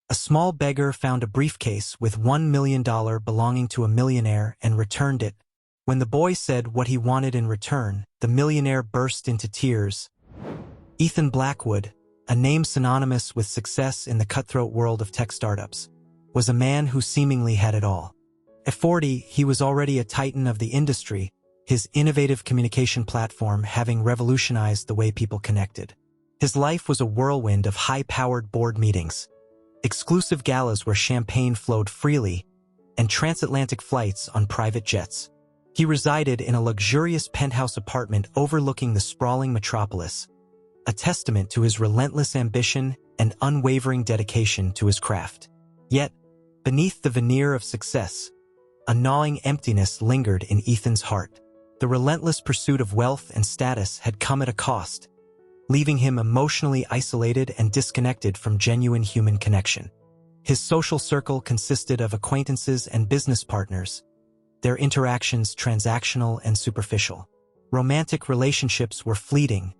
A small beggar found a briefcase with $1 million belonging to a millionaire and returned it. When the boy said what he wanted in return, the millionaire burst into tears. Ethan Blackwood, a name synonymous with success in the cutthroat world of tech startups, was a man who seemingly had it all. At 40, he was already a titan of the industry, his innovative communication platform having revolutionized the way people connected. His life was a whirlwind of high-powered board meetings, exclusive galas where champagne flowed freely, and transatlantic flights on private jets. He resided in a luxurious penthouse apartment overlooking the sprawling metropolis, a testament to his relentless ambition and unwavering dedication to his craft. Yet, beneath the veneer of success, a gnawing emptiness lingered in Ethan's heart. The relentless pursuit of wealth and status had come at a cost, leaving him emotionally isolated and disconnected from genuine human connection. His social circle consisted of acquaintances and business partners, their interactions transactional and superficial. Romantic relationships were fleeting,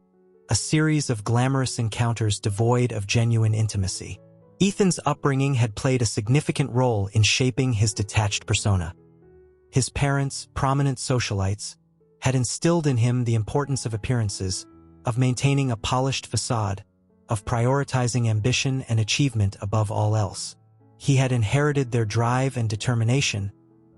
a series of glamorous encounters devoid of genuine intimacy. Ethan's upbringing had played a significant role in shaping his detached persona. His parents, prominent socialites, had instilled in him the importance of appearances, of maintaining a polished facade, of prioritizing ambition and achievement above all else. He had inherited their drive and determination,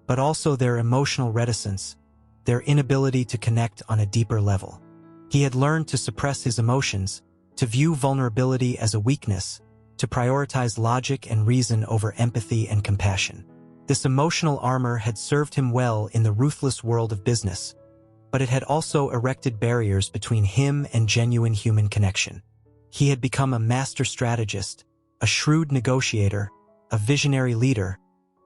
but also their emotional reticence, their inability to connect on a deeper level. He had learned to suppress his emotions, to view vulnerability as a weakness, to prioritize logic and reason over empathy and compassion. This emotional armor had served him well in the ruthless world of business, but it had also erected barriers between him and genuine human connection. He had become a master strategist, a shrewd negotiator, a visionary leader,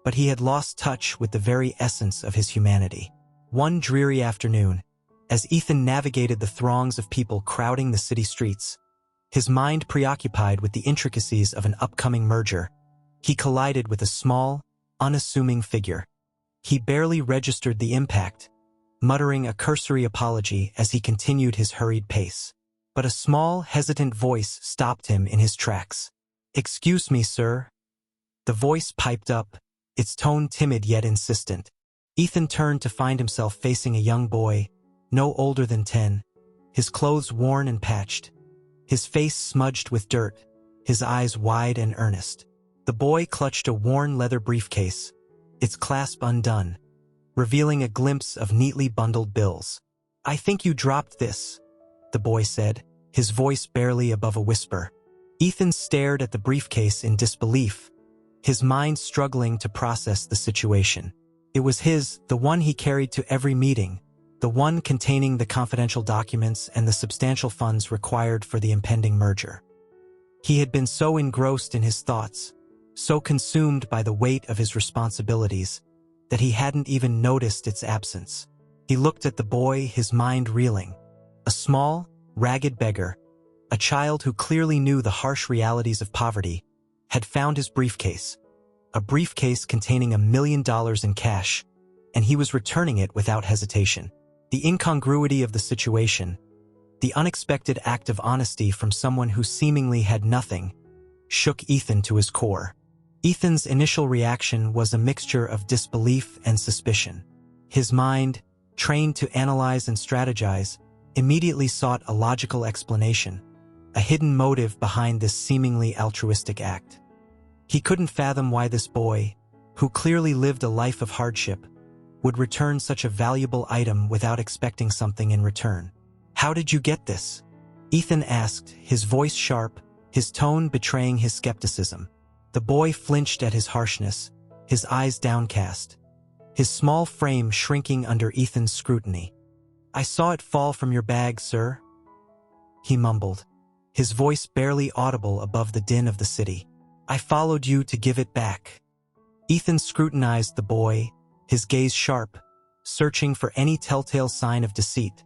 but he had lost touch with the very essence of his humanity. One dreary afternoon, as Ethan navigated the throngs of people crowding the city streets, his mind preoccupied with the intricacies of an upcoming merger, he collided with a small, unassuming figure. He barely registered the impact, muttering a cursory apology as he continued his hurried pace. But a small, hesitant voice stopped him in his tracks. "Excuse me, sir." The voice piped up, its tone timid yet insistent. Ethan turned to find himself facing a young boy, no older than 10, his clothes worn and patched, his face smudged with dirt, his eyes wide and earnest. The boy clutched a worn leather briefcase, its clasp undone, revealing a glimpse of neatly bundled bills. "I think you dropped this," the boy said, his voice barely above a whisper. Ethan stared at the briefcase in disbelief, his mind struggling to process the situation. It was his, the one he carried to every meeting, the one containing the confidential documents and the substantial funds required for the impending merger. He had been so engrossed in his thoughts, so consumed by the weight of his responsibilities, that he hadn't even noticed its absence. He looked at the boy, his mind reeling. A small, ragged beggar, a child who clearly knew the harsh realities of poverty, had found his briefcase, a briefcase containing $1 million in cash, and he was returning it without hesitation. The incongruity of the situation, the unexpected act of honesty from someone who seemingly had nothing, shook Ethan to his core. Ethan's initial reaction was a mixture of disbelief and suspicion. His mind, trained to analyze and strategize, immediately sought a logical explanation, a hidden motive behind this seemingly altruistic act. He couldn't fathom why this boy, who clearly lived a life of hardship, would return such a valuable item without expecting something in return. "How did you get this?" Ethan asked, his voice sharp, his tone betraying his skepticism. The boy flinched at his harshness, his eyes downcast, his small frame shrinking under Ethan's scrutiny. "I saw it fall from your bag, sir," he mumbled, his voice barely audible above the din of the city. "I followed you to give it back." Ethan scrutinized the boy, his gaze sharp, searching for any telltale sign of deceit,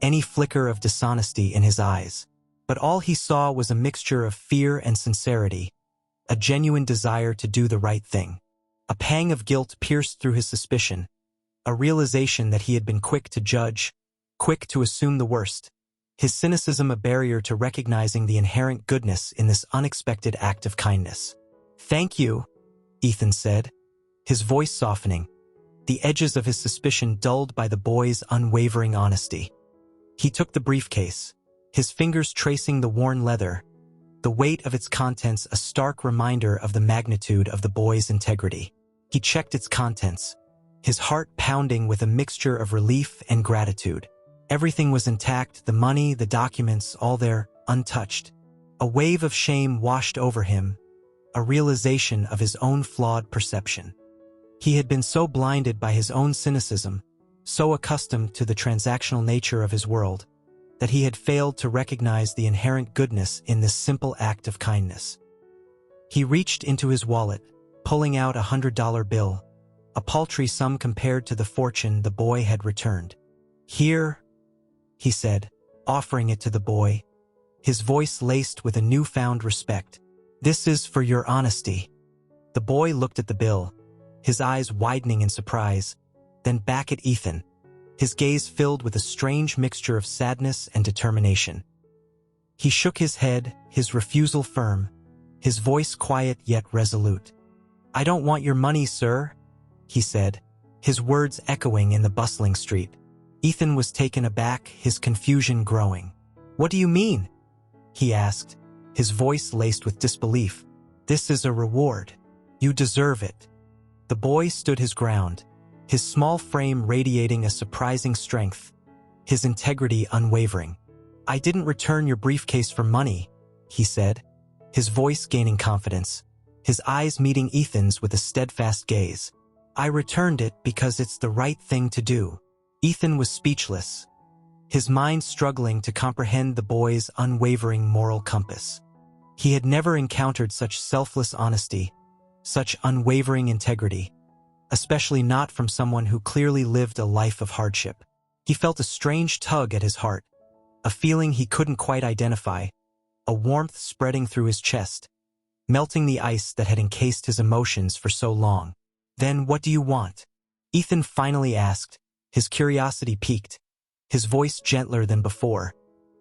any flicker of dishonesty in his eyes. But all he saw was a mixture of fear and sincerity, a genuine desire to do the right thing. A pang of guilt pierced through his suspicion, a realization that he had been quick to judge, quick to assume the worst, his cynicism a barrier to recognizing the inherent goodness in this unexpected act of kindness. "Thank you," Ethan said, his voice softening, the edges of his suspicion dulled by the boy's unwavering honesty. He took the briefcase, his fingers tracing the worn leather, the weight of its contents a stark reminder of the magnitude of the boy's integrity. He checked its contents, his heart pounding with a mixture of relief and gratitude. Everything was intact, the money, the documents, all there, untouched. A wave of shame washed over him, a realization of his own flawed perception. He had been so blinded by his own cynicism, so accustomed to the transactional nature of his world, that he had failed to recognize the inherent goodness in this simple act of kindness. He reached into his wallet, pulling out $100 bill, a paltry sum compared to the fortune the boy had returned. "Here," he said, offering it to the boy, his voice laced with a newfound respect. "This is for your honesty." The boy looked at the bill, his eyes widening in surprise, then back at Ethan, his gaze filled with a strange mixture of sadness and determination. He shook his head, his refusal firm, his voice quiet yet resolute. "I don't want your money, sir," he said, his words echoing in the bustling street. Ethan was taken aback, his confusion growing. "What do you mean?" he asked, his voice laced with disbelief. "This is a reward. You deserve it." The boy stood his ground, his small frame radiating a surprising strength, his integrity unwavering. "I didn't return your briefcase for money," he said, his voice gaining confidence, his eyes meeting Ethan's with a steadfast gaze. "I returned it because it's the right thing to do." Ethan was speechless, his mind struggling to comprehend the boy's unwavering moral compass. He had never encountered such selfless honesty, such unwavering integrity, especially not from someone who clearly lived a life of hardship. He felt a strange tug at his heart, a feeling he couldn't quite identify, a warmth spreading through his chest, melting the ice that had encased his emotions for so long. "Then what do you want?" Ethan finally asked, his curiosity piqued, his voice gentler than before,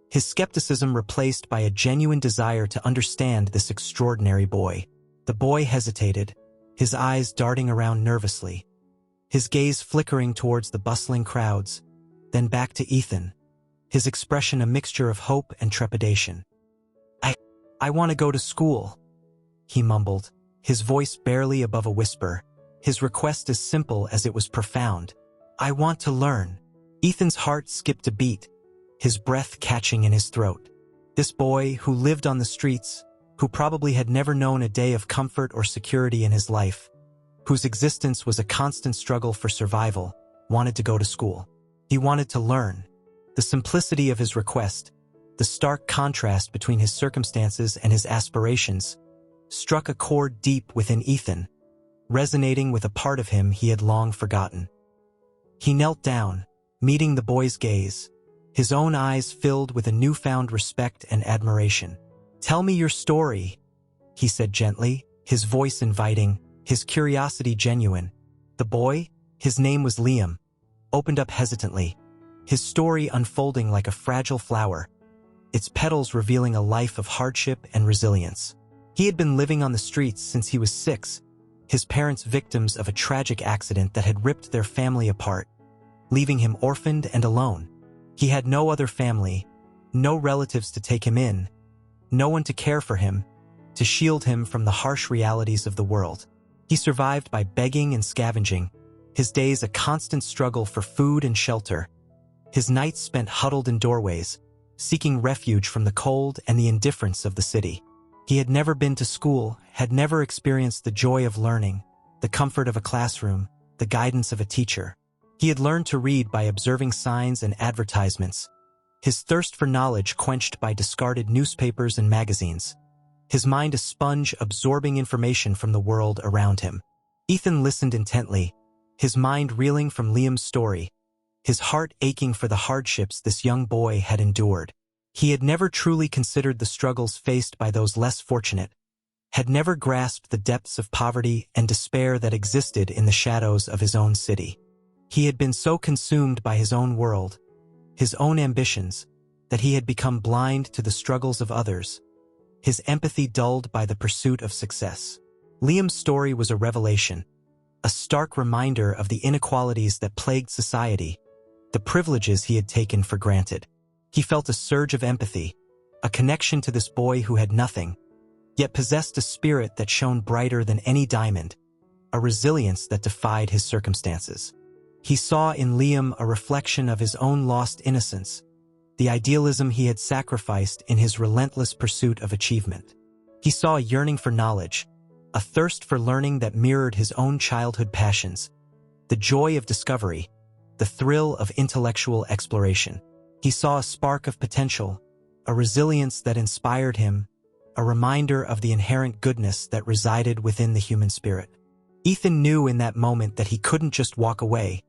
his skepticism replaced by a genuine desire to understand this extraordinary boy. The boy hesitated, his eyes darting around nervously, his gaze flickering towards the bustling crowds, then back to Ethan, his expression a mixture of hope and trepidation. I want to go to school," he mumbled, his voice barely above a whisper, his request as simple as it was profound. "I want to learn." Ethan's heart skipped a beat, his breath catching in his throat. This boy, who lived on the streets, who probably had never known a day of comfort or security in his life, whose existence was a constant struggle for survival, wanted to go to school. He wanted to learn. The simplicity of his request, the stark contrast between his circumstances and his aspirations, struck a chord deep within Ethan, resonating with a part of him he had long forgotten. He knelt down, meeting the boy's gaze, his own eyes filled with a newfound respect and admiration. "Tell me your story," he said gently, his voice inviting, his curiosity genuine. The boy, his name was Liam, opened up hesitantly, his story unfolding like a fragile flower, its petals revealing a life of hardship and resilience. He had been living on the streets since he was 6, his parents victims of a tragic accident that had ripped their family apart, leaving him orphaned and alone. He had no other family, no relatives to take him in, no one to care for him, to shield him from the harsh realities of the world. He survived by begging and scavenging, his days a constant struggle for food and shelter, his nights spent huddled in doorways, seeking refuge from the cold and the indifference of the city. He had never been to school, had never experienced the joy of learning, the comfort of a classroom, the guidance of a teacher. He had learned to read by observing signs and advertisements, his thirst for knowledge quenched by discarded newspapers and magazines, his mind a sponge absorbing information from the world around him. Ethan listened intently, his mind reeling from Liam's story, his heart aching for the hardships this young boy had endured. He had never truly considered the struggles faced by those less fortunate, had never grasped the depths of poverty and despair that existed in the shadows of his own city. He had been so consumed by his own world, his own ambitions, that he had become blind to the struggles of others, his empathy dulled by the pursuit of success. Liam's story was a revelation, a stark reminder of the inequalities that plagued society, the privileges he had taken for granted. He felt a surge of empathy, a connection to this boy who had nothing, yet possessed a spirit that shone brighter than any diamond, a resilience that defied his circumstances. He saw in Liam a reflection of his own lost innocence, the idealism he had sacrificed in his relentless pursuit of achievement. He saw a yearning for knowledge, a thirst for learning that mirrored his own childhood passions, the joy of discovery, the thrill of intellectual exploration. He saw a spark of potential, a resilience that inspired him, a reminder of the inherent goodness that resided within the human spirit. Ethan knew in that moment that he couldn't just walk away,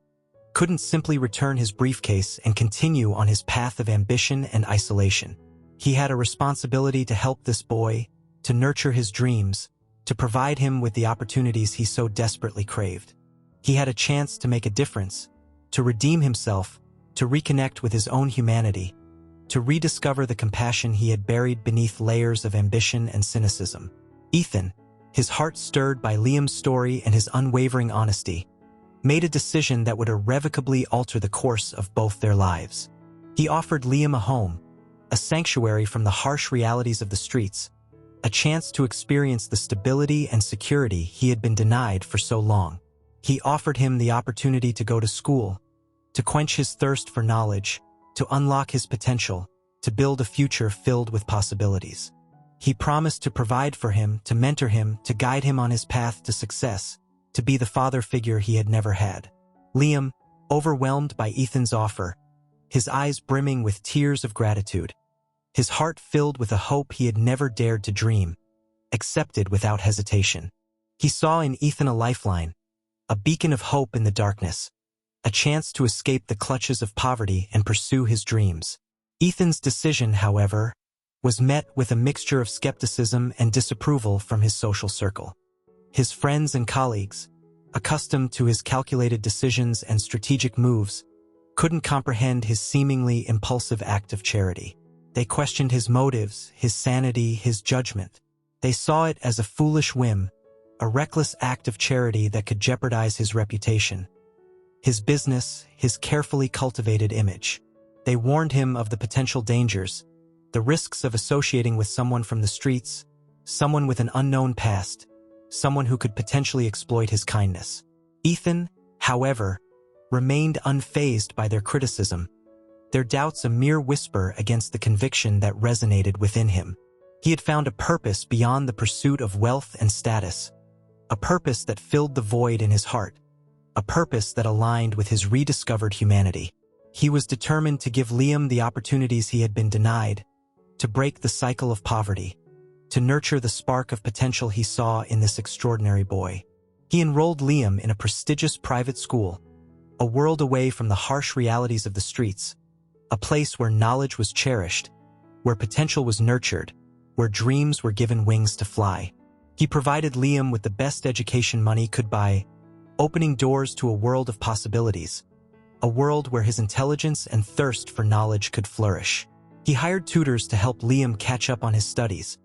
couldn't simply return his briefcase and continue on his path of ambition and isolation. He had a responsibility to help this boy, to nurture his dreams, to provide him with the opportunities he so desperately craved. He had a chance to make a difference, to redeem himself, to reconnect with his own humanity, to rediscover the compassion he had buried beneath layers of ambition and cynicism. Ethan, his heart stirred by Liam's story and his unwavering honesty, made a decision that would irrevocably alter the course of both their lives. He offered Liam a home, a sanctuary from the harsh realities of the streets, a chance to experience the stability and security he had been denied for so long. He offered him the opportunity to go to school, to quench his thirst for knowledge, to unlock his potential, to build a future filled with possibilities. He promised to provide for him, to mentor him, to guide him on his path to success, to be the father figure he had never had. Liam, overwhelmed by Ethan's offer, his eyes brimming with tears of gratitude, his heart filled with a hope he had never dared to dream, accepted without hesitation. He saw in Ethan a lifeline, a beacon of hope in the darkness, a chance to escape the clutches of poverty and pursue his dreams. Ethan's decision, however, was met with a mixture of skepticism and disapproval from his social circle. His friends and colleagues, accustomed to his calculated decisions and strategic moves, couldn't comprehend his seemingly impulsive act of charity. They questioned his motives, his sanity, his judgment. They saw it as a foolish whim, a reckless act of charity that could jeopardize his reputation, his business, his carefully cultivated image. They warned him of the potential dangers, the risks of associating with someone from the streets, someone with an unknown past, someone who could potentially exploit his kindness. Ethan, however, remained unfazed by their criticism, their doubts a mere whisper against the conviction that resonated within him. He had found a purpose beyond the pursuit of wealth and status, a purpose that filled the void in his heart, a purpose that aligned with his rediscovered humanity. He was determined to give Liam the opportunities he had been denied, to break the cycle of poverty, to nurture the spark of potential he saw in this extraordinary boy. He enrolled Liam in a prestigious private school, a world away from the harsh realities of the streets, a place where knowledge was cherished, where potential was nurtured, where dreams were given wings to fly. He provided Liam with the best education money could buy, opening doors to a world of possibilities, a world where his intelligence and thirst for knowledge could flourish. He hired tutors to help Liam catch up on his studies,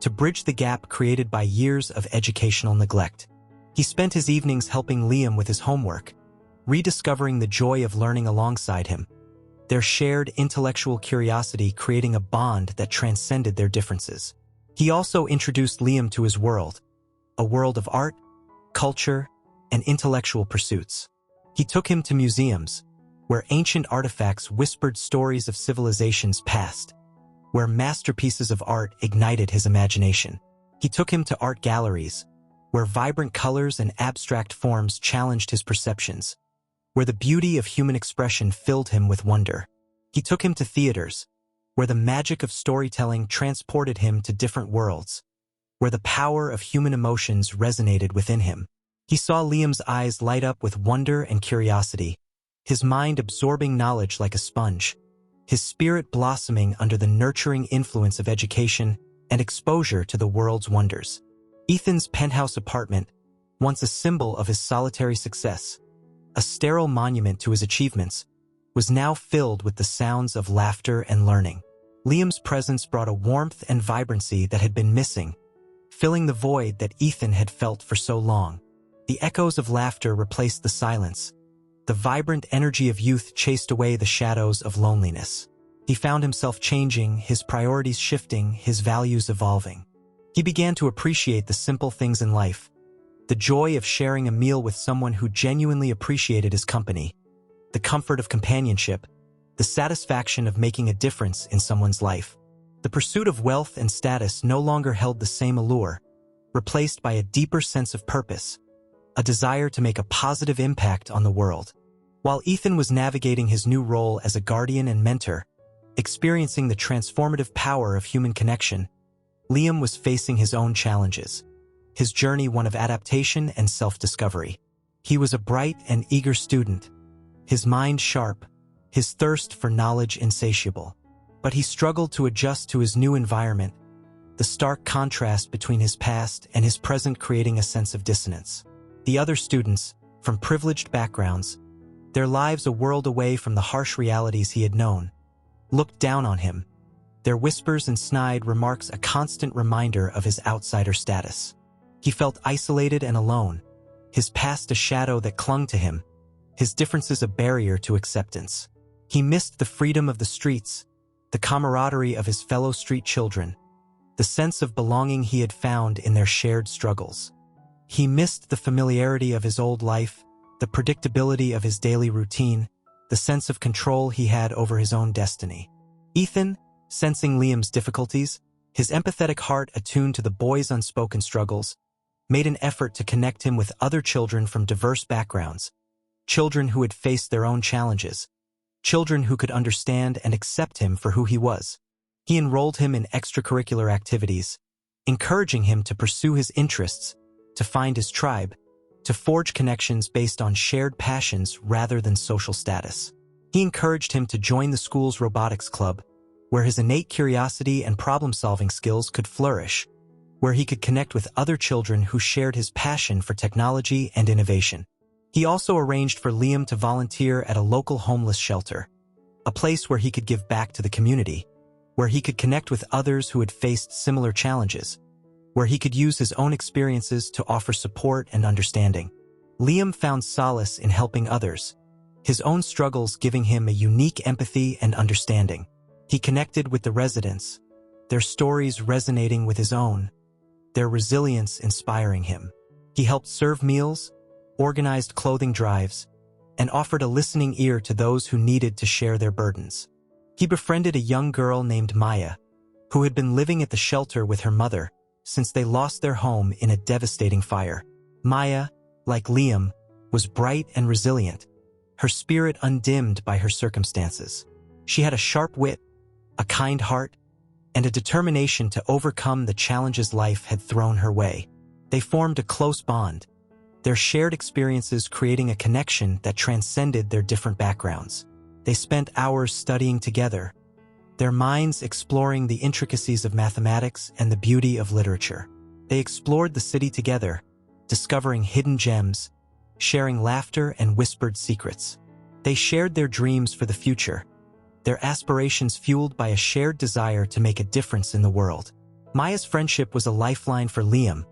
to bridge the gap created by years of educational neglect. He spent his evenings helping Liam with his homework, rediscovering the joy of learning alongside him, their shared intellectual curiosity creating a bond that transcended their differences. He also introduced Liam to his world, a world of art, culture, and intellectual pursuits. He took him to museums, where ancient artifacts whispered stories of civilizations past, where masterpieces of art ignited his imagination. He took him to art galleries, where vibrant colors and abstract forms challenged his perceptions, where the beauty of human expression filled him with wonder. He took him to theaters, where the magic of storytelling transported him to different worlds, where the power of human emotions resonated within him. He saw Liam's eyes light up with wonder and curiosity, his mind absorbing knowledge like a sponge, his spirit blossoming under the nurturing influence of education and exposure to the world's wonders. Ethan's penthouse apartment, once a symbol of his solitary success, a sterile monument to his achievements, was now filled with the sounds of laughter and learning. Liam's presence brought a warmth and vibrancy that had been missing, filling the void that Ethan had felt for so long. The echoes of laughter replaced the silence. The vibrant energy of youth chased away the shadows of loneliness. He found himself changing, his priorities shifting, his values evolving. He began to appreciate the simple things in life, the joy of sharing a meal with someone who genuinely appreciated his company, the comfort of companionship, the satisfaction of making a difference in someone's life. The pursuit of wealth and status no longer held the same allure, replaced by a deeper sense of purpose, a desire to make a positive impact on the world. While Ethan was navigating his new role as a guardian and mentor, experiencing the transformative power of human connection, Liam was facing his own challenges. His journey one of adaptation and self-discovery. He was a bright and eager student, his mind sharp, his thirst for knowledge insatiable. But he struggled to adjust to his new environment, the stark contrast between his past and his present creating a sense of dissonance. The other students, from privileged backgrounds, their lives a world away from the harsh realities he had known, looked down on him, their whispers and snide remarks a constant reminder of his outsider status. He felt isolated and alone, his past a shadow that clung to him, his differences a barrier to acceptance. He missed the freedom of the streets, the camaraderie of his fellow street children, the sense of belonging he had found in their shared struggles. He missed the familiarity of his old life, the predictability of his daily routine, the sense of control he had over his own destiny. Ethan, sensing Liam's difficulties, his empathetic heart attuned to the boy's unspoken struggles, made an effort to connect him with other children from diverse backgrounds, children who had faced their own challenges, children who could understand and accept him for who he was. He enrolled him in extracurricular activities, encouraging him to pursue his interests, to find his tribe, to forge connections based on shared passions rather than social status. He encouraged him to join the school's robotics club, where his innate curiosity and problem-solving skills could flourish, where he could connect with other children who shared his passion for technology and innovation. He also arranged for Liam to volunteer at a local homeless shelter, a place where he could give back to the community, where he could connect with others who had faced similar challenges, where he could use his own experiences to offer support and understanding. Liam found solace in helping others, his own struggles giving him a unique empathy and understanding. He connected with the residents, their stories resonating with his own, their resilience inspiring him. He helped serve meals, organized clothing drives, and offered a listening ear to those who needed to share their burdens. He befriended a young girl named Maya, who had been living at the shelter with her mother since they lost their home in a devastating fire. Maya, like Liam, was bright and resilient, her spirit undimmed by her circumstances. She had a sharp wit, a kind heart, and a determination to overcome the challenges life had thrown her way. They formed a close bond, their shared experiences creating a connection that transcended their different backgrounds. They spent hours studying together, their minds exploring the intricacies of mathematics and the beauty of literature. They explored the city together, discovering hidden gems, sharing laughter and whispered secrets. They shared their dreams for the future, their aspirations fueled by a shared desire to make a difference in the world. Maya's friendship was a lifeline for Liam,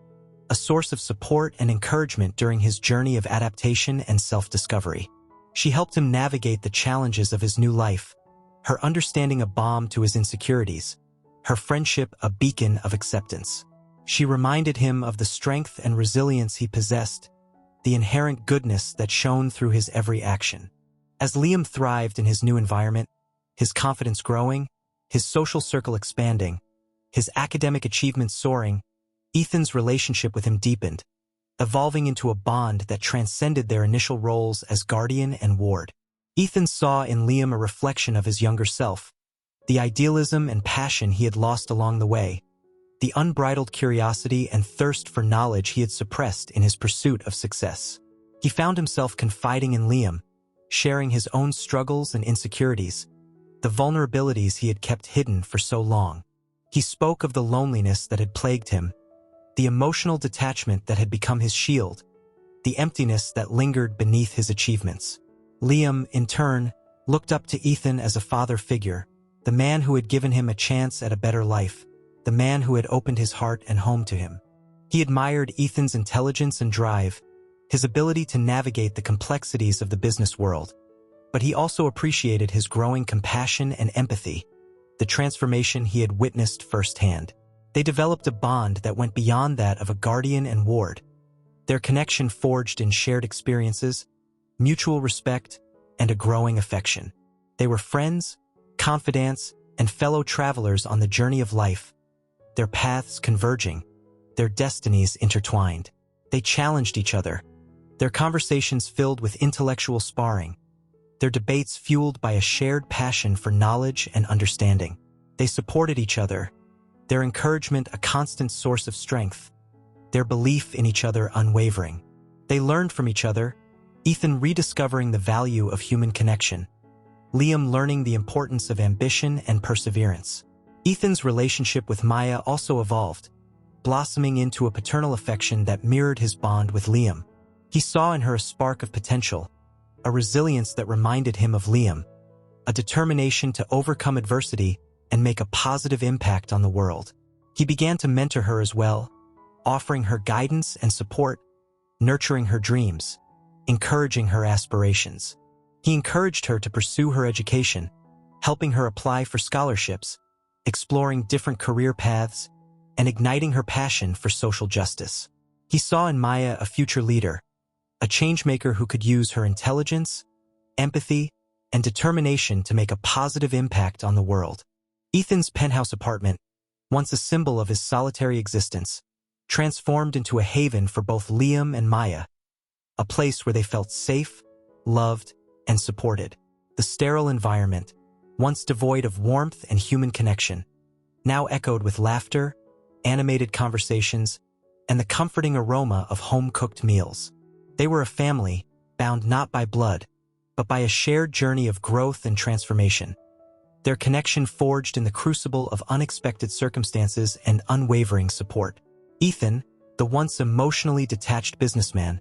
a source of support and encouragement during his journey of adaptation and self-discovery. She helped him navigate the challenges of his new life, her understanding a balm to his insecurities, her friendship a beacon of acceptance. She reminded him of the strength and resilience he possessed, the inherent goodness that shone through his every action. As Liam thrived in his new environment, his confidence growing, his social circle expanding, his academic achievements soaring, Ethan's relationship with him deepened, evolving into a bond that transcended their initial roles as guardian and ward. Ethan saw in Liam a reflection of his younger self, the idealism and passion he had lost along the way, the unbridled curiosity and thirst for knowledge he had suppressed in his pursuit of success. He found himself confiding in Liam, sharing his own struggles and insecurities, the vulnerabilities he had kept hidden for so long. He spoke of the loneliness that had plagued him, the emotional detachment that had become his shield, the emptiness that lingered beneath his achievements. Liam, in turn, looked up to Ethan as a father figure, the man who had given him a chance at a better life, the man who had opened his heart and home to him. He admired Ethan's intelligence and drive, his ability to navigate the complexities of the business world. But he also appreciated his growing compassion and empathy, the transformation he had witnessed firsthand. They developed a bond that went beyond that of a guardian and ward. Their connection forged in shared experiences, mutual respect, and a growing affection. They were friends, confidants, and fellow travelers on the journey of life, their paths converging, their destinies intertwined. They challenged each other, their conversations filled with intellectual sparring, their debates fueled by a shared passion for knowledge and understanding. They supported each other, their encouragement a constant source of strength, their belief in each other unwavering. They learned from each other, Ethan rediscovering the value of human connection, Liam learning the importance of ambition and perseverance. Ethan's relationship with Maya also evolved, blossoming into a paternal affection that mirrored his bond with Liam. He saw in her a spark of potential, a resilience that reminded him of Liam, a determination to overcome adversity and make a positive impact on the world. He began to mentor her as well, offering her guidance and support, nurturing her dreams, encouraging her aspirations. He encouraged her to pursue her education, helping her apply for scholarships, exploring different career paths, and igniting her passion for social justice. He saw in Maya a future leader, a changemaker who could use her intelligence, empathy, and determination to make a positive impact on the world. Ethan's penthouse apartment, once a symbol of his solitary existence, transformed into a haven for both Liam and Maya, a place where they felt safe, loved, and supported. The sterile environment, once devoid of warmth and human connection, now echoed with laughter, animated conversations, and the comforting aroma of home-cooked meals. They were a family, bound not by blood, but by a shared journey of growth and transformation. Their connection forged in the crucible of unexpected circumstances and unwavering support. Ethan, the once emotionally detached businessman,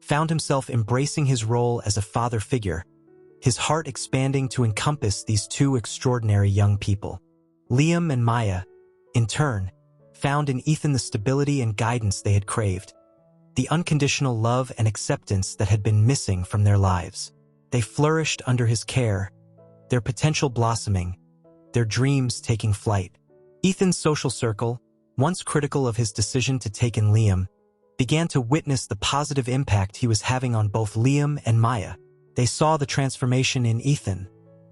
found himself embracing his role as a father figure, his heart expanding to encompass these two extraordinary young people. Liam and Maya, in turn, found in Ethan the stability and guidance they had craved, the unconditional love and acceptance that had been missing from their lives. They flourished under his care, their potential blossoming, their dreams taking flight. Ethan's social circle, once critical of his decision to take in Liam, began to witness the positive impact he was having on both Liam and Maya. They saw the transformation in Ethan,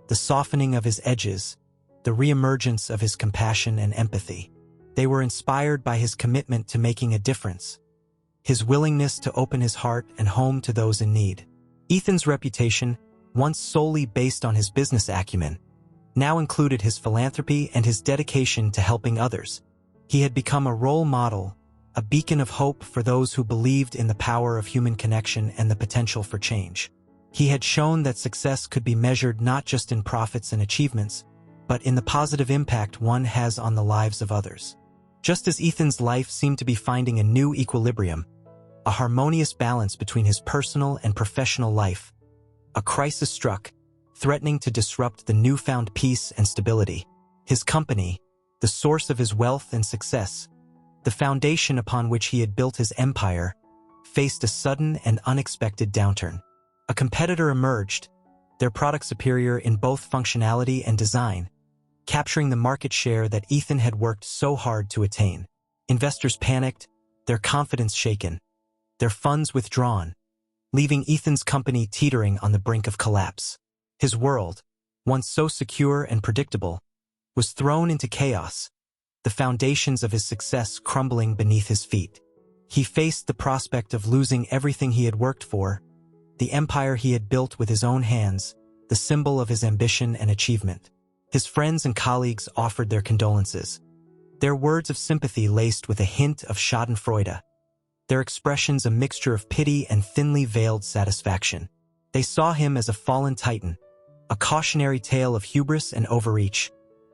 the softening of his edges, the reemergence of his compassion and empathy. They were inspired by his commitment to making a difference, his willingness to open his heart and home to those in need. Ethan's reputation, once solely based on his business acumen, now included his philanthropy and his dedication to helping others. He had become a role model, a beacon of hope for those who believed in the power of human connection and the potential for change. He had shown that success could be measured not just in profits and achievements, but in the positive impact one has on the lives of others. Just as Ethan's life seemed to be finding a new equilibrium, a harmonious balance between his personal and professional life, a crisis struck, threatening to disrupt the newfound peace and stability. His company, the source of his wealth and success, the foundation upon which he had built his empire, faced a sudden and unexpected downturn. A competitor emerged, their product superior in both functionality and design, capturing the market share that Ethan had worked so hard to attain. Investors panicked, their confidence shaken, their funds withdrawn, leaving Ethan's company teetering on the brink of collapse. His world, once so secure and predictable, was thrown into chaos, the foundations of his success crumbling beneath his feet. He faced the prospect of losing everything he had worked for, the empire he had built with his own hands, the symbol of his ambition and achievement. His friends and colleagues offered their condolences, their words of sympathy laced with a hint of schadenfreude, their expressions a mixture of pity and thinly veiled satisfaction. They saw him as a fallen titan, a cautionary tale of hubris and overreach,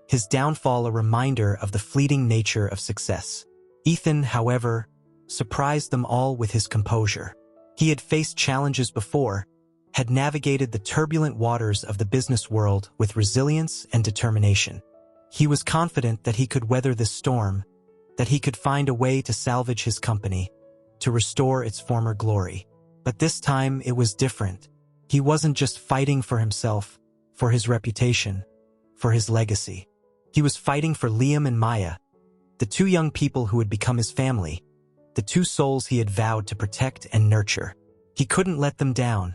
his downfall a reminder of the fleeting nature of success. Ethan, however, surprised them all with his composure. He had faced challenges before, had navigated the turbulent waters of the business world with resilience and determination. He was confident that he could weather this storm, that he could find a way to salvage his company, to restore its former glory. But this time it was different. He wasn't just fighting for himself, for his reputation, for his legacy. He was fighting for Liam and Maya, the two young people who had become his family, the two souls he had vowed to protect and nurture. He couldn't let them down,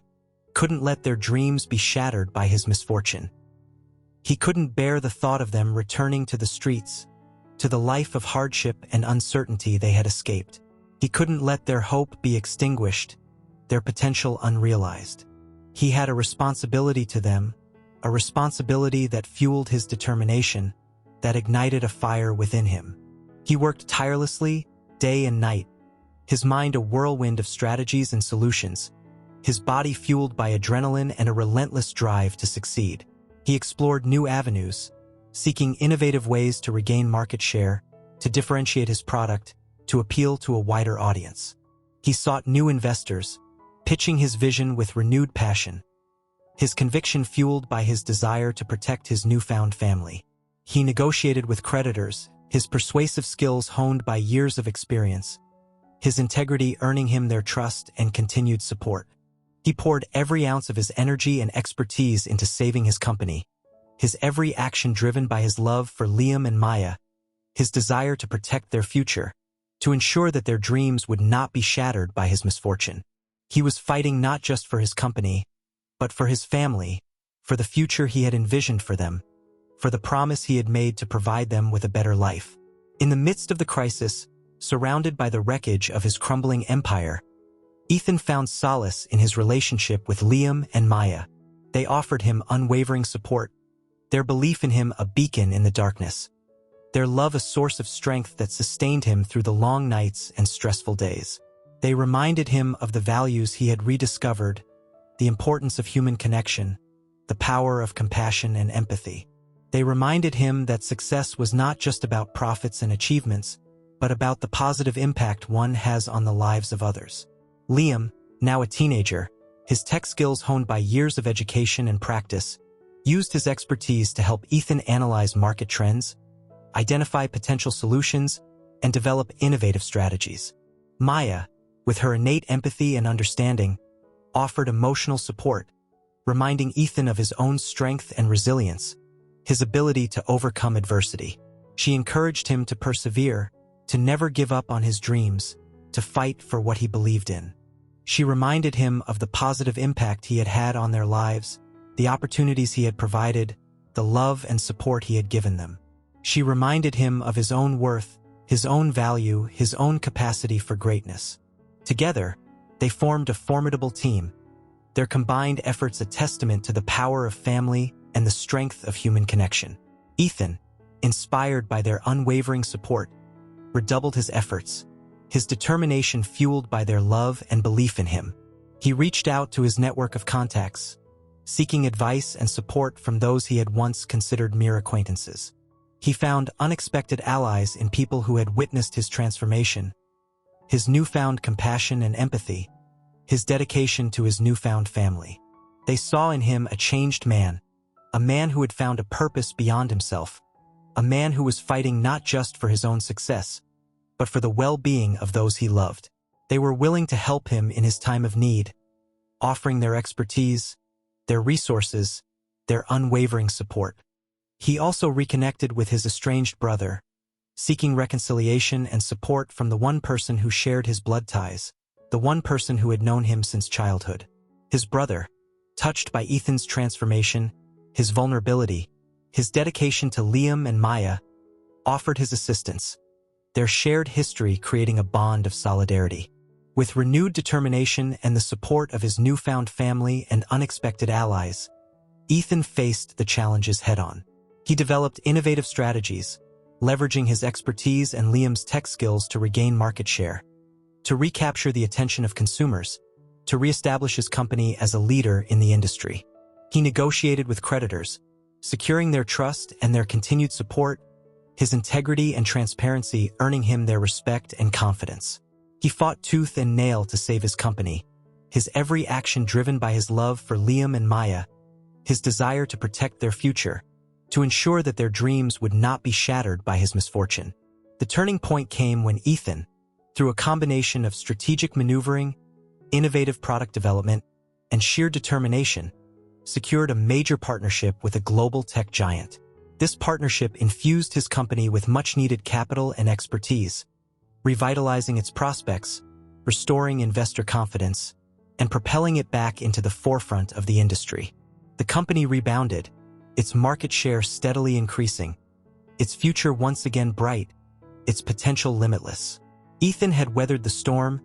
couldn't let their dreams be shattered by his misfortune. He couldn't bear the thought of them returning to the streets, to the life of hardship and uncertainty they had escaped. He couldn't let their hope be extinguished, their potential unrealized. He had a responsibility to them, a responsibility that fueled his determination, that ignited a fire within him. He worked tirelessly, day and night, his mind a whirlwind of strategies and solutions, his body fueled by adrenaline and a relentless drive to succeed. He explored new avenues, seeking innovative ways to regain market share, to differentiate his product, to appeal to a wider audience. He sought new investors, pitching his vision with renewed passion, his conviction fueled by his desire to protect his newfound family. He negotiated with creditors, his persuasive skills honed by years of experience, his integrity earning him their trust and continued support. He poured every ounce of his energy and expertise into saving his company, his every action driven by his love for Liam and Maya, his desire to protect their future, to ensure that their dreams would not be shattered by his misfortune. He was fighting not just for his company, but for his family, for the future he had envisioned for them, for the promise he had made to provide them with a better life. In the midst of the crisis, surrounded by the wreckage of his crumbling empire, Ethan found solace in his relationship with Liam and Maya. They offered him unwavering support, their belief in him a beacon in the darkness, their love a source of strength that sustained him through the long nights and stressful days. They reminded him of the values he had rediscovered, the importance of human connection, the power of compassion and empathy. They reminded him that success was not just about profits and achievements, but about the positive impact one has on the lives of others. Liam, now a teenager, his tech skills honed by years of education and practice, used his expertise to help Ethan analyze market trends, identify potential solutions, and develop innovative strategies. Maya, with her innate empathy and understanding, offered emotional support, reminding Ethan of his own strength and resilience, his ability to overcome adversity. She encouraged him to persevere, to never give up on his dreams, to fight for what he believed in. She reminded him of the positive impact he had had on their lives, the opportunities he had provided, the love and support he had given them. She reminded him of his own worth, his own value, his own capacity for greatness. Together, they formed a formidable team, their combined efforts a testament to the power of family and the strength of human connection. Ethan, inspired by their unwavering support, redoubled his efforts, his determination fueled by their love and belief in him. He reached out to his network of contacts, seeking advice and support from those he had once considered mere acquaintances. He found unexpected allies in people who had witnessed his transformation, his newfound compassion and empathy, his dedication to his newfound family. They saw in him a changed man, a man who had found a purpose beyond himself, a man who was fighting not just for his own success, but for the well-being of those he loved. They were willing to help him in his time of need, offering their expertise, their resources, their unwavering support. He also reconnected with his estranged brother, seeking reconciliation and support from the one person who shared his blood ties, the one person who had known him since childhood. His brother, touched by Ethan's transformation, his vulnerability, his dedication to Liam and Maya, offered his assistance, their shared history creating a bond of solidarity. With renewed determination and the support of his newfound family and unexpected allies, Ethan faced the challenges head-on. He developed innovative strategies, leveraging his expertise and Liam's tech skills to regain market share, to recapture the attention of consumers, to reestablish his company as a leader in the industry. He negotiated with creditors, securing their trust and their continued support, his integrity and transparency earning him their respect and confidence. He fought tooth and nail to save his company, his every action driven by his love for Liam and Maya, his desire to protect their future, to ensure that their dreams would not be shattered by his misfortune. The turning point came when Ethan, through a combination of strategic maneuvering, innovative product development, and sheer determination, secured a major partnership with a global tech giant. This partnership infused his company with much-needed capital and expertise, revitalizing its prospects, restoring investor confidence, and propelling it back into the forefront of the industry. The company rebounded, its market share steadily increasing, its future once again bright, its potential limitless. Ethan had weathered the storm,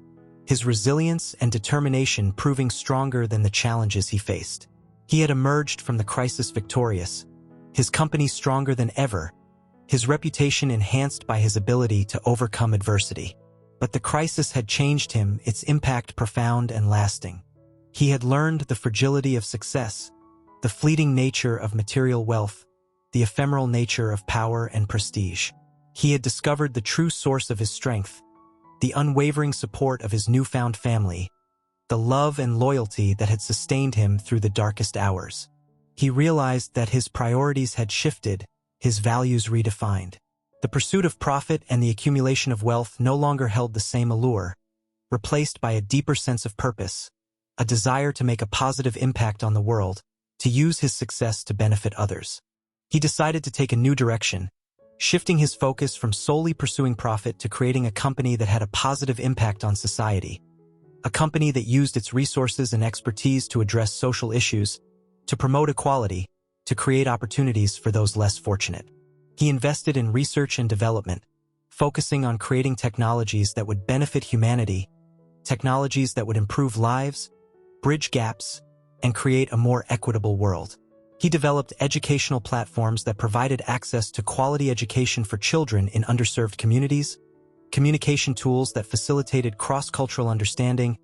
his resilience and determination proving stronger than the challenges he faced. He had emerged from the crisis victorious, his company stronger than ever, his reputation enhanced by his ability to overcome adversity. But the crisis had changed him, its impact profound and lasting. He had learned the fragility of success, the fleeting nature of material wealth, the ephemeral nature of power and prestige. He had discovered the true source of his strength, the unwavering support of his newfound family, the love and loyalty that had sustained him through the darkest hours. He realized that his priorities had shifted, his values redefined. The pursuit of profit and the accumulation of wealth no longer held the same allure, replaced by a deeper sense of purpose, a desire to make a positive impact on the world, to use his success to benefit others. He decided to take a new direction, shifting his focus from solely pursuing profit to creating a company that had a positive impact on society, a company that used its resources and expertise to address social issues, to promote equality, to create opportunities for those less fortunate. He invested in research and development, focusing on creating technologies that would benefit humanity, technologies that would improve lives, bridge gaps, and create a more equitable world. He developed educational platforms that provided access to quality education for children in underserved communities, communication tools that facilitated cross-cultural understanding,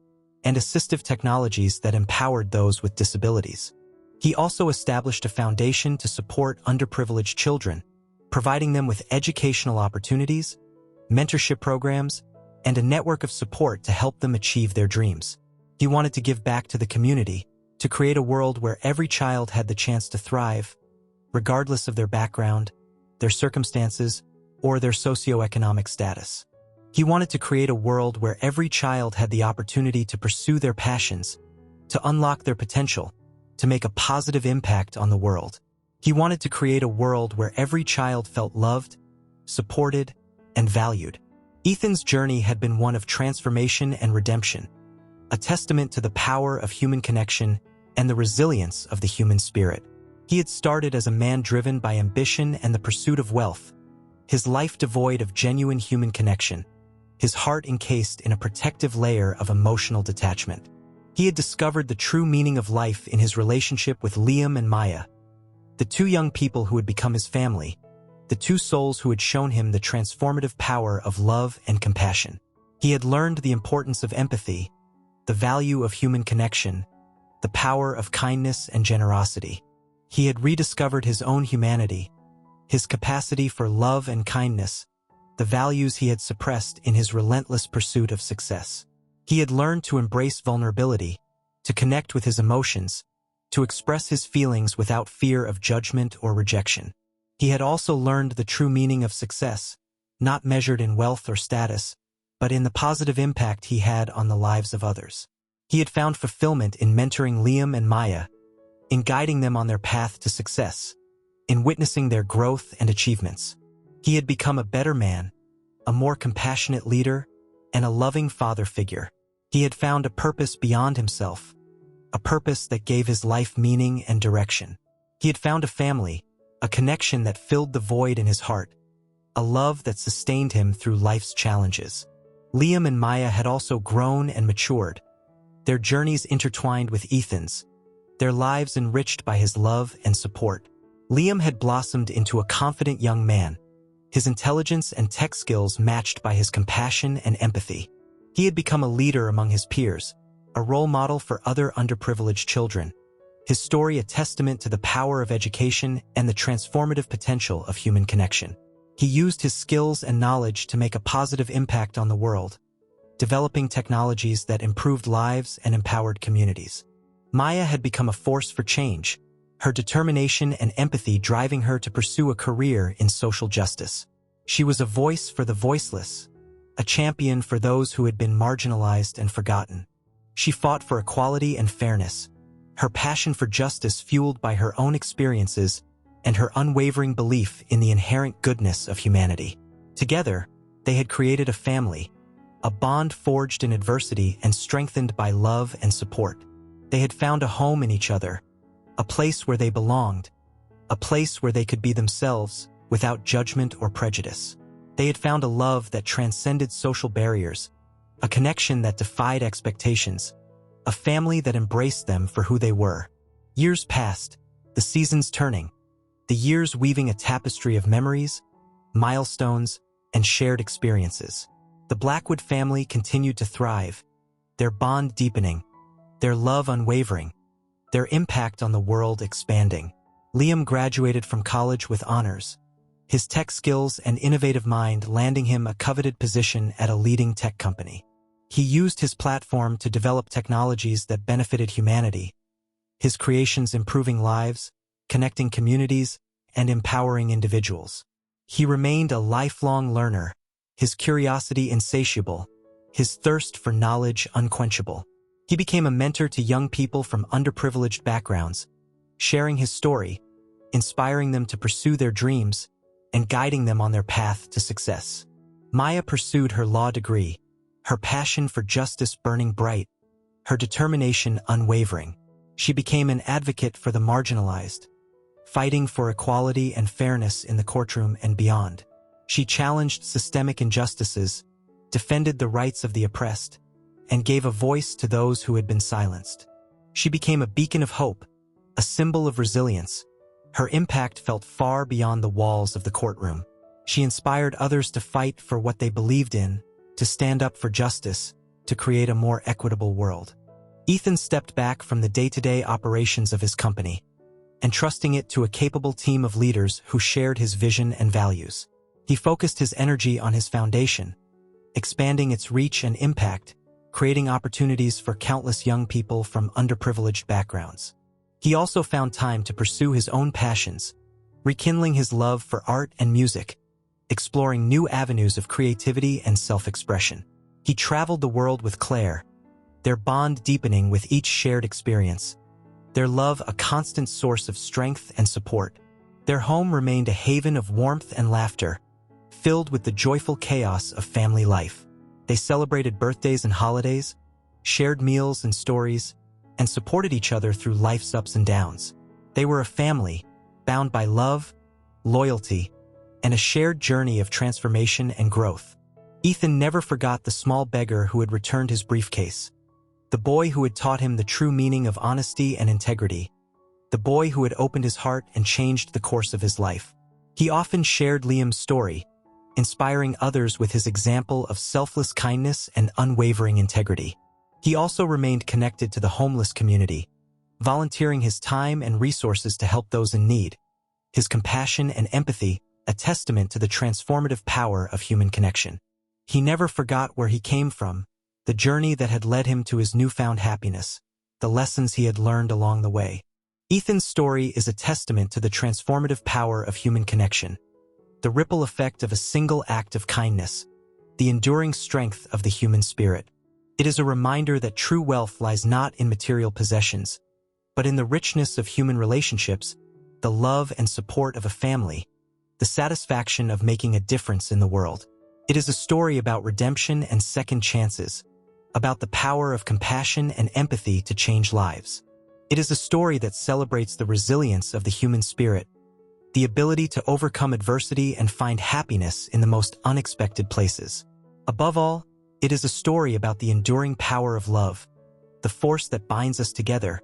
and assistive technologies that empowered those with disabilities. He also established a foundation to support underprivileged children, providing them with educational opportunities, mentorship programs, and a network of support to help them achieve their dreams. He wanted to give back to the community, to create a world where every child had the chance to thrive, regardless of their background, their circumstances, or their socioeconomic status. He wanted to create a world where every child had the opportunity to pursue their passions, to unlock their potential, to make a positive impact on the world. He wanted to create a world where every child felt loved, supported, and valued. Ethan's journey had been one of transformation and redemption, a testament to the power of human connection and the resilience of the human spirit. He had started as a man driven by ambition and the pursuit of wealth, his life devoid of genuine human connection, his heart encased in a protective layer of emotional detachment. He had discovered the true meaning of life in his relationship with Liam and Maya, the two young people who had become his family, the two souls who had shown him the transformative power of love and compassion. He had learned the importance of empathy, the value of human connection, the power of kindness and generosity. He had rediscovered his own humanity, his capacity for love and kindness, the values he had suppressed in his relentless pursuit of success. He had learned to embrace vulnerability, to connect with his emotions, to express his feelings without fear of judgment or rejection. He had also learned the true meaning of success, not measured in wealth or status, but in the positive impact he had on the lives of others. He had found fulfillment in mentoring Liam and Maya, in guiding them on their path to success, in witnessing their growth and achievements. He had become a better man, a more compassionate leader, and a loving father figure. He had found a purpose beyond himself, a purpose that gave his life meaning and direction. He had found a family, a connection that filled the void in his heart, a love that sustained him through life's challenges. Liam and Maya had also grown and matured, their journeys intertwined with Ethan's, their lives enriched by his love and support. Liam had blossomed into a confident young man, his intelligence and tech skills matched by his compassion and empathy. He had become a leader among his peers, a role model for other underprivileged children, his story a testament to the power of education and the transformative potential of human connection. He used his skills and knowledge to make a positive impact on the world, developing technologies that improved lives and empowered communities. Maya had become a force for change, her determination and empathy driving her to pursue a career in social justice. She was a voice for the voiceless, a champion for those who had been marginalized and forgotten. She fought for equality and fairness, her passion for justice fueled by her own experiences and her unwavering belief in the inherent goodness of humanity. Together, they had created a family, a bond forged in adversity and strengthened by love and support. They had found a home in each other, a place where they belonged, a place where they could be themselves without judgment or prejudice. They had found a love that transcended social barriers, a connection that defied expectations, a family that embraced them for who they were. Years passed, the seasons turning, the years weaving a tapestry of memories, milestones, and shared experiences. The Blackwood family continued to thrive, their bond deepening, their love unwavering, their impact on the world expanding. Liam graduated from college with honors, his tech skills and innovative mind landing him a coveted position at a leading tech company. He used his platform to develop technologies that benefited humanity, his creations improving lives, connecting communities, and empowering individuals. He remained a lifelong learner, his curiosity insatiable, his thirst for knowledge unquenchable. He became a mentor to young people from underprivileged backgrounds, sharing his story, inspiring them to pursue their dreams, and guiding them on their path to success. Maya pursued her law degree, her passion for justice burning bright, her determination unwavering. She became an advocate for the marginalized, fighting for equality and fairness in the courtroom and beyond. She challenged systemic injustices, defended the rights of the oppressed, and gave a voice to those who had been silenced. She became a beacon of hope, a symbol of resilience. Her impact felt far beyond the walls of the courtroom. She inspired others to fight for what they believed in, to stand up for justice, to create a more equitable world. Ethan stepped back from the day-to-day operations of his company, entrusting it to a capable team of leaders who shared his vision and values. He focused his energy on his foundation, expanding its reach and impact, creating opportunities for countless young people from underprivileged backgrounds. He also found time to pursue his own passions, rekindling his love for art and music, exploring new avenues of creativity and self-expression. He traveled the world with Claire, their bond deepening with each shared experience, their love a constant source of strength and support. Their home remained a haven of warmth and laughter, filled with the joyful chaos of family life. They celebrated birthdays and holidays, shared meals and stories, and supported each other through life's ups and downs. They were a family, bound by love, loyalty, and a shared journey of transformation and growth. Ethan never forgot the small beggar who had returned his briefcase, the boy who had taught him the true meaning of honesty and integrity, the boy who had opened his heart and changed the course of his life. He often shared Liam's story, inspiring others with his example of selfless kindness and unwavering integrity. He also remained connected to the homeless community, volunteering his time and resources to help those in need. His compassion and empathy, a testament to the transformative power of human connection. He never forgot where he came from, the journey that had led him to his newfound happiness, the lessons he had learned along the way. Ethan's story is a testament to the transformative power of human connection, the ripple effect of a single act of kindness, the enduring strength of the human spirit. It is a reminder that true wealth lies not in material possessions, but in the richness of human relationships, the love and support of a family, the satisfaction of making a difference in the world. It is a story about redemption and second chances, about the power of compassion and empathy to change lives. It is a story that celebrates the resilience of the human spirit, the ability to overcome adversity and find happiness in the most unexpected places. Above all, it is a story about the enduring power of love, the force that binds us together,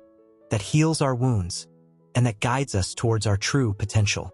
that heals our wounds, and that guides us towards our true potential.